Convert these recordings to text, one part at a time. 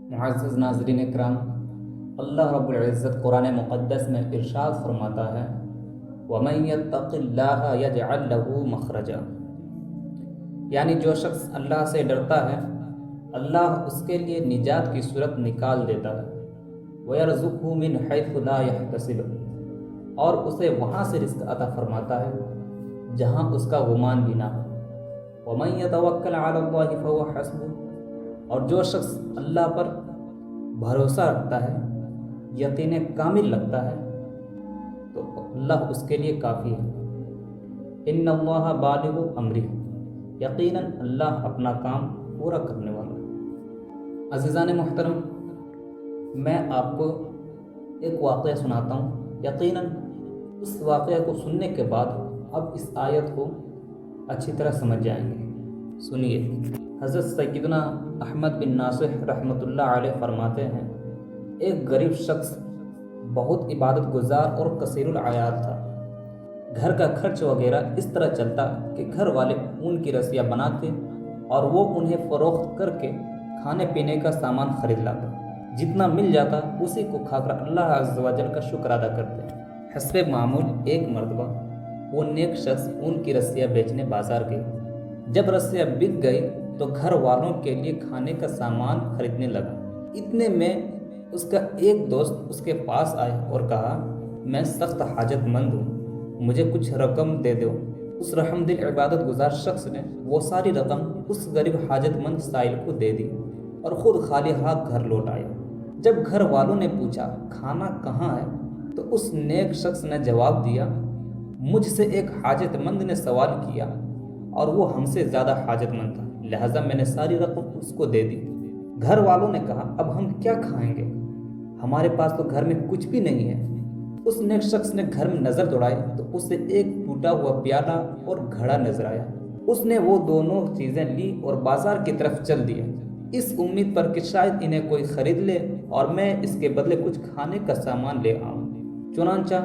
معزز ناظرین اکرام، اللہ رب العزت قرآن مقدس میں ارشاد فرماتا ہے وَمَن يَتَّقِ اللَّهَ يَجْعَلْ لَهُ مَخْرَجًا، یعنی جو شخص اللہ سے ڈرتا ہے اللہ اس کے لیے نجات کی صورت نکال دیتا ہے، وَيَرْزُقْهُ مِنْ حَيْثُ لَا يَحْتَسِبُ، اور اسے وہاں سے رزق عطا فرماتا ہے جہاں اس کا گمان بھی نہ ہو۔ وَمَن يَتَوَكَّلْ عَلَى اللَّهِ فَهُوَ حَسْبُهُ، اور جو شخص اللہ پر بھروسہ رکھتا ہے، یقین کامل رکھتا ہے، تو اللہ اس کے لیے کافی ہے۔ ان اللہ بالغ امرہ، یقیناً اللہ اپنا کام پورا کرنے والا ہے۔ عزیزان محترم، میں آپ کو ایک واقعہ سناتا ہوں، یقیناً اس واقعہ کو سننے کے بعد اب اس آیت کو اچھی طرح سمجھ جائیں گے۔ سنیے، حضرت سیدنا احمد بن ناصح رحمۃ اللہ علیہ فرماتے ہیں، ایک غریب شخص بہت عبادت گزار اور کثیر العیاد تھا۔ گھر کا خرچ وغیرہ اس طرح چلتا کہ گھر والے اون کی رسیاں بناتے اور وہ انہیں فروخت کر کے کھانے پینے کا سامان خرید لاتا، جتنا مل جاتا اسی کو کھا کر اللہ عز و جل کا شکر ادا کرتے۔ حسب معمول ایک مرتبہ وہ نیک شخص اون کی رسیاں بیچنے بازار گئے۔ جب رسیاں بک گئی تو گھر والوں کے لیے کھانے کا سامان خریدنے لگا۔ اتنے میں اس کا ایک دوست اس کے پاس آیا اور کہا، میں سخت حاجت مند ہوں، مجھے کچھ رقم دے دو۔ اس رحم دل عبادت گزار شخص نے وہ ساری رقم اس غریب حاجت مند سائل کو دے دی اور خود خالی ہاتھ گھر لوٹ آیا۔ جب گھر والوں نے پوچھا کھانا کہاں ہے تو اس نیک شخص نے جواب دیا، مجھ سے ایک حاجت مند نے سوال کیا اور وہ ہم سے زیادہ حاجت مند تھا، لہٰذا میں نے ساری رقم اس کو دے دی۔ گھر والوں نے کہا، اب ہم کیا کھائیں گے، ہمارے پاس تو گھر میں کچھ بھی نہیں ہے۔ اس نیک شخص نے گھر میں نظر دوڑائی تو اسے ایک ٹوٹا ہوا پیالہ اور گھڑا نظر آیا۔ اس نے وہ دونوں چیزیں لی اور بازار کی طرف چل دیا، اس امید پر کہ شاید انہیں کوئی خرید لے اور میں اس کے بدلے کچھ کھانے کا سامان لے آؤں۔ چنانچہ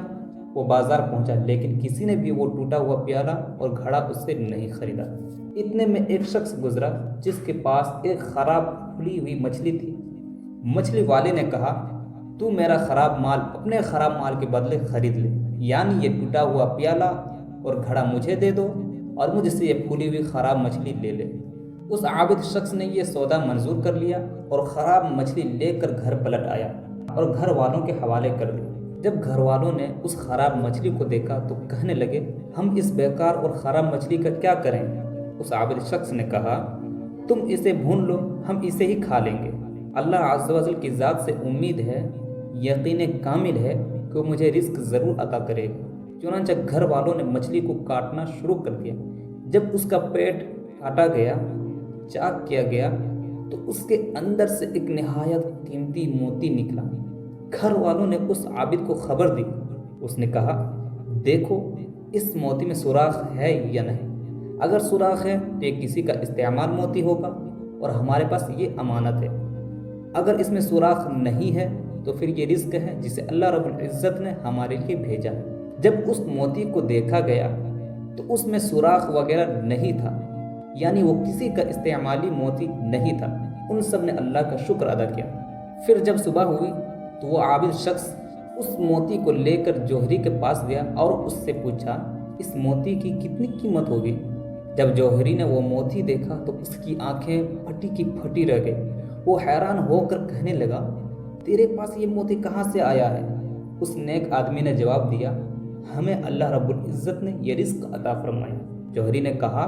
وہ بازار پہنچا، لیکن کسی نے بھی وہ ٹوٹا ہوا پیالہ اور گھڑا اس سے نہیں خریدا۔ اتنے میں ایک شخص گزرا جس کے پاس ایک خراب کھلی ہوئی مچھلی تھی۔ مچھلی والے نے کہا، تو میرا خراب مال اپنے خراب مال کے بدلے خرید لے، یعنی یہ ٹوٹا ہوا پیالہ اور گھڑا مجھے دے دو اور مجھ سے یہ پھولی ہوئی خراب مچھلی لے لے۔ اس عابد شخص نے یہ سودا منظور کر لیا اور خراب مچھلی لے کر گھر پلٹ آیا اور گھر والوں کے حوالے کر دی۔ جب گھر والوں نے اس خراب مچھلی کو دیکھا تو کہنے لگے، ہم اس بیکار اور خراب مچھلی کا کیا کریں؟ اس عابد شخص نے کہا، تم اسے بھون لو، ہم اسے ہی کھا لیں گے۔ اللہ عز و جل کی ذات سے امید ہے، یقین کامل ہے کہ وہ مجھے رزق ضرور عطا کرے گا۔ چنانچہ گھر والوں نے مچھلی کو کاٹنا شروع کر دیا۔ جب اس کا پیٹ کاٹا گیا، چاک کیا گیا تو اس کے اندر سے ایک نہایت قیمتی موتی نکلا۔ گھر والوں نے اس عابد کو خبر دی۔ اس نے کہا، دیکھو اس موتی میں سوراخ ہے یا نہیں، اگر سوراخ ہے تو یہ کسی کا استعمال موتی ہوگا اور ہمارے پاس یہ امانت ہے، اگر اس میں سوراخ نہیں ہے تو پھر یہ رزق ہے جسے اللہ رب العزت نے ہمارے لیے بھیجا ہے۔ جب اس موتی کو دیکھا گیا تو اس میں سوراخ وغیرہ نہیں تھا، یعنی وہ کسی کا استعمالی موتی نہیں تھا۔ ان سب نے اللہ کا شکر ادا کیا۔ پھر جب صبح ہوئی تو وہ عابد شخص اس موتی کو لے کر جوہری کے پاس گیا اور اس سے پوچھا، اس موتی کی کتنی قیمت ہوگی؟ جب جوہری نے وہ موتی دیکھا تو اس کی آنکھیں پھٹی کی پھٹی رہ گئی۔ وہ حیران ہو کر کہنے لگا، تیرے پاس یہ موتی کہاں سے آیا ہے؟ اس نیک آدمی نے جواب دیا، ہمیں اللہ رب العزت نے یہ رزق عطا فرمایا۔ جوہری نے کہا،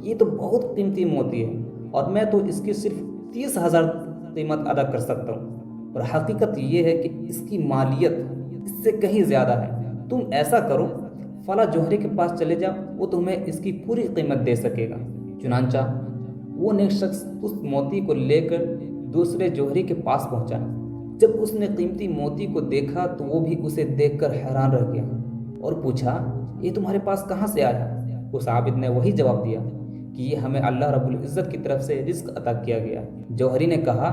یہ تو بہت قیمتی موتی ہے اور میں تو اس کی صرف 30,000 قیمت ادا کر سکتا ہوں، اور حقیقت یہ ہے کہ اس کی مالیت اس سے کہیں زیادہ ہے۔ تم ایسا کرو، فلاں جوہری کے پاس چلے جاؤ، وہ تمہیں اس کی پوری قیمت دے سکے گا۔ چنانچہ وہ نیک شخص اس موتی کو لے کر دوسرے جوہری کے پاس پہنچا۔ جب اس نے قیمتی موتی کو دیکھا تو وہ بھی اسے دیکھ کر حیران رہ گیا اور پوچھا، یہ تمہارے پاس کہاں سے آیا؟ اس عابد نے وہی جواب دیا کہ یہ ہمیں اللہ رب العزت کی طرف سے رزق عطا کیا گیا۔ جوہری نے کہا،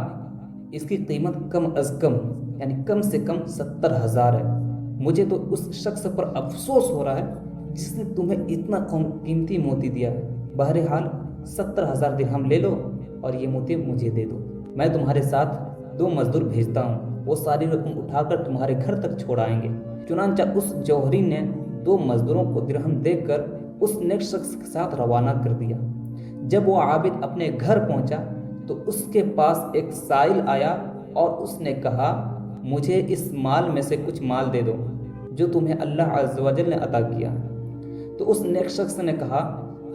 اس کی قیمت کم از کم یعنی کم سے کم 70,000 ہے۔ مجھے تو اس شخص پر افسوس ہو رہا ہے جس نے تمہیں اتنا قیمتی موتی دیا ہے۔ بہرحال 70,000 درہم لے لو اور یہ موتی مجھے دے دو، میں تمہارے ساتھ 2 مزدور بھیجتا ہوں، وہ ساری رقم اٹھا کر تمہارے گھر تک چھوڑ آئیں گے۔ چنانچہ اس جوہری نے 2 مزدوروں کو درہم دے کر اس نیک شخص کے ساتھ روانہ کر دیا۔ جب وہ عابد اپنے گھر پہنچا تو اس کے پاس ایک سائل آیا اور اس نے کہا، مجھے اس مال میں سے کچھ مال دے دو جو تمہیں اللہ عز و جل نے عطا کیا۔ تو اس نیک شخص نے کہا،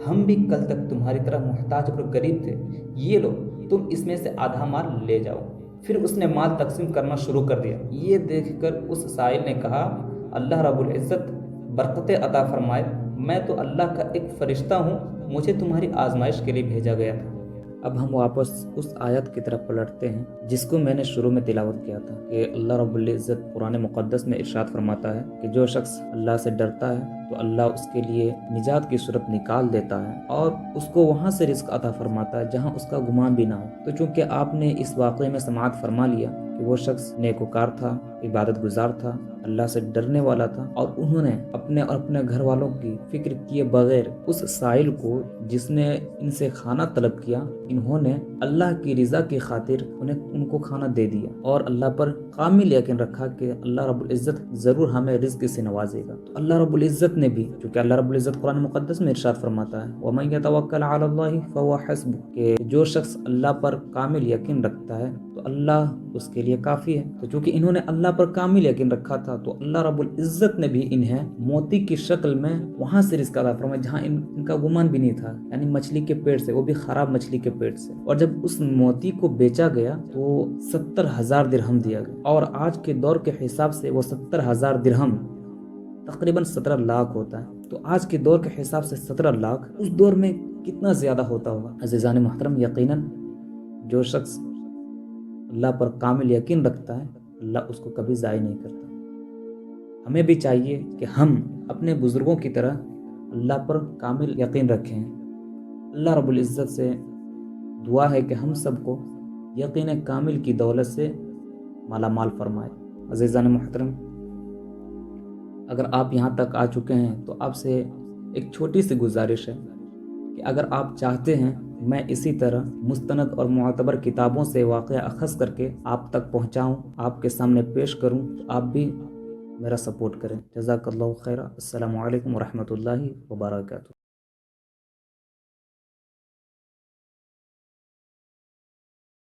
ہم بھی کل تک تمہاری طرح محتاج اور غریب تھے، یہ لو تم اس میں سے آدھا مال لے جاؤ۔ پھر اس نے مال تقسیم کرنا شروع کر دیا۔ یہ دیکھ کر اس سائل نے کہا، اللہ رب العزت برکت عطا فرمائے، میں تو اللہ کا ایک فرشتہ ہوں، مجھے تمہاری آزمائش کے لیے بھیجا گیا تھا۔ اب ہم واپس اس آیت کی طرف پلٹتے ہیں جس کو میں نے شروع میں تلاوت کیا تھا کہ اللہ رب العزت قرآن مقدس میں ارشاد فرماتا ہے کہ جو شخص اللہ سے ڈرتا ہے تو اللہ اس کے لیے نجات کی صورت نکال دیتا ہے اور اس کو وہاں سے رزق عطا فرماتا ہے جہاں اس کا گمان بھی نہ ہو۔ تو چونکہ آپ نے اس واقعے میں سماعت فرما لیا کہ وہ شخص نیکوکار تھا، عبادت گزار تھا، اللہ سے ڈرنے والا تھا، اور انہوں نے اپنے اور اپنے گھر والوں کی فکر کیے بغیر اس سائل کو جس نے ان سے کھانا طلب کیا، انہوں نے اللہ کی رضا کی خاطر ان کو کھانا دے دیا اور اللہ پر کامل یقین رکھا کہ اللہ رب العزت ضرور ہمیں رزق سے نوازے گا۔ تو اللہ رب العزت نے بھی، چونکہ اللہ رب العزت قرآن مقدس میں ارشاد فرماتا ہے وَمَن يَتَوَكَّلْ عَلَى اللَّهِ فَهُوَ حَسْبُهُ، کہ جو شخص اللہ پر کامل یقین رکھتا ہے تو اللہ اس کے لیے کافی ہے۔ تو چونکہ انہوں نے اللہ پر کامل یقین رکھا تھا تو اللہ رب العزت نے بھی انہیں موتی کی شکل میں وہاں سے رزق عطا فرمایا جہاں ان کا گمان بھی نہیں تھا، یعنی مچھلی کے پیٹ سے، وہ بھی خراب مچھلی کے پیٹ سے۔ اور جب اس موتی کو بیچا گیا تو 70,000 درہم دیا گیا، اور آج کے دور کے حساب سے وہ 70,000 درہم تقریباً 17 لاکھ ہوتا ہے۔ تو آج کے دور کے حساب سے 17 لاکھ اس دور میں کتنا زیادہ ہوتا ہوگا۔ عزیزان محترم، یقیناً جو شخص اللہ پر کامل یقین رکھتا ہے اللہ اس کو کبھی ضائع نہیں کرتا۔ ہمیں بھی چاہیے کہ ہم اپنے بزرگوں کی طرح اللہ پر کامل یقین رکھیں۔ اللہ رب العزت سے دعا ہے کہ ہم سب کو یقین کامل کی دولت سے مالا مال فرمائے۔ عزیزان محترم، اگر آپ یہاں تک آ چکے ہیں تو آپ سے ایک چھوٹی سی گزارش ہے کہ اگر آپ چاہتے ہیں میں اسی طرح مستند اور معتبر کتابوں سے واقعہ اخذ کر کے آپ تک پہنچاؤں، آپ کے سامنے پیش کروں، تو آپ بھی میرا سپورٹ کریں۔ جزاک اللہ خیرہ۔ السلام علیکم ورحمۃ اللہ وبرکاتہ۔